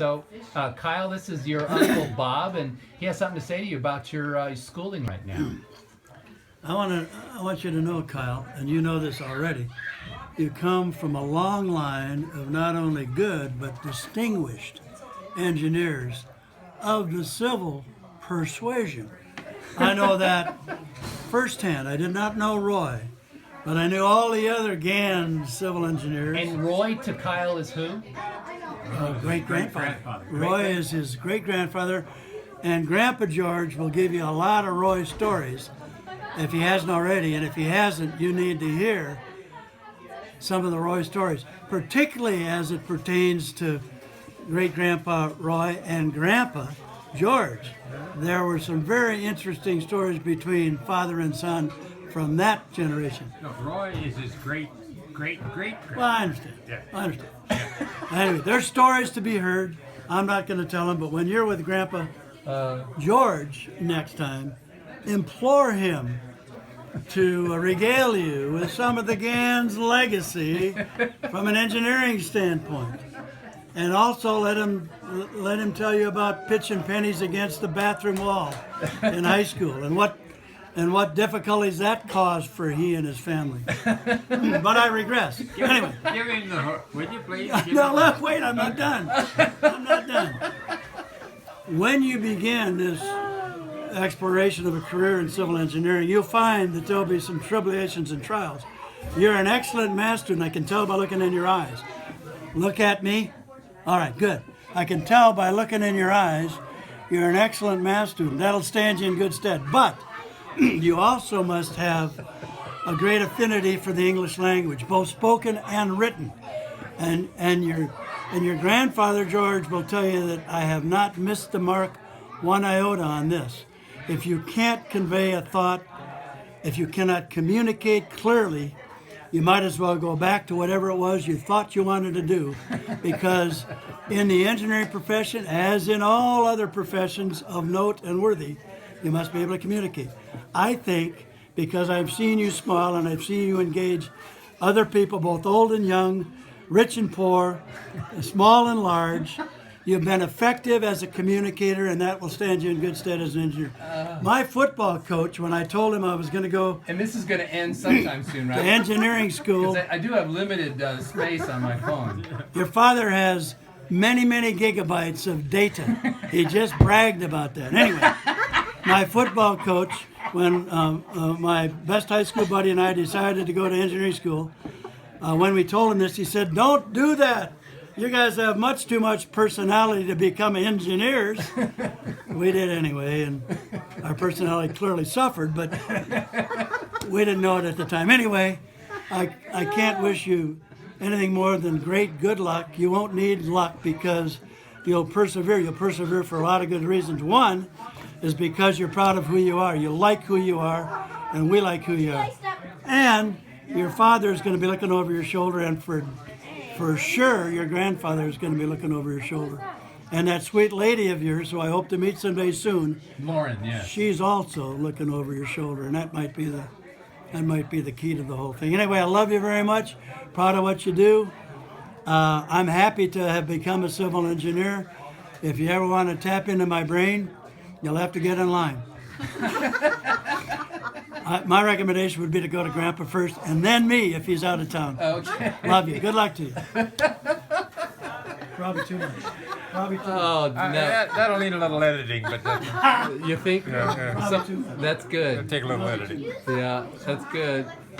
So, Kyle, this is your Uncle Bob, and he has something to say to you about your schooling right now. I want you to know, Kyle, and you know this already, you come from a long line of not only good but distinguished engineers of the civil persuasion. I know that firsthand. I did not know Roy, but I knew all the other GAN civil engineers. And Roy to Kyle is who? Great-grandfather. Roy is his great-grandfather, and Grandpa George will give you a lot of Roy stories if he hasn't already, and if he hasn't, you need to hear some of the Roy stories, particularly as it pertains to great-grandpa Roy and Grandpa George. There were some very interesting stories between father and son from that generation. No, Roy is his great. Well, I understand. Yeah. I understand. Anyway, there's stories to be heard. I'm not going to tell them, but when you're with Grandpa George next time, implore him to regale you with some of the GAN's legacy from an engineering standpoint. And also let him tell you about pitching pennies against the bathroom wall in high school and what difficulties that caused for he and his family. But I regress. Anyway. Give him the hook, would you please? No, wait, I'm not done. I'm not done. When you begin this exploration of a career in civil engineering, you'll find that there'll be some tribulations and trials. You're an excellent master, and I can tell by looking in your eyes. Look at me. All right, good. I can tell by looking in your eyes you're an excellent math student. That'll stand you in good stead. But you also must have a great affinity for the English language, both spoken and written. And your grandfather George will tell you that I have not missed the mark one iota on this. If you can't convey a thought, if you cannot communicate clearly, you might as well go back to whatever it was you thought you wanted to do, because in the engineering profession, as in all other professions of note and worthy, you must be able to communicate. I think because I've seen you smile and I've seen you engage other people, both old and young, rich and poor, small and large, you've been effective as a communicator, and that will stand you in good stead as an engineer. My football coach, when I told him I was going to go And this is going to end sometime soon, to right? engineering school, I do have limited space on my phone. your father has many, many gigabytes of data. He just bragged about that. Anyway, my football coach, when my best high school buddy and I decided to go to engineering school, when we told him this, he said, "Don't do that. You guys have much too much personality to become engineers." We did anyway, and our personality clearly suffered, but we didn't know it at the time. Anyway, I can't wish you anything more than great good luck. You won't need luck because you'll persevere. You'll persevere for a lot of good reasons. One is because you're proud of who you are. You like who you are, and we like who you are. And your father is going to be looking over your shoulder, and for sure your grandfather is going to be looking over your shoulder. And that sweet lady of yours, who I hope to meet someday soon, Lauren, yes. she's also looking over your shoulder, and that might be the key to the whole thing. Anyway, I love you very much. Proud of what you do. I'm happy to have become a civil engineer. If you ever want to tap into my brain, you'll have to get in line. My recommendation would be to go to Grandpa first, and then me if he's out of town. Okay. Love you. Good luck to you. Probably too much. Probably too much. Oh, no. That'll need a little editing, but You think? Yeah. That's good. take a little editing. Yeah, that's good.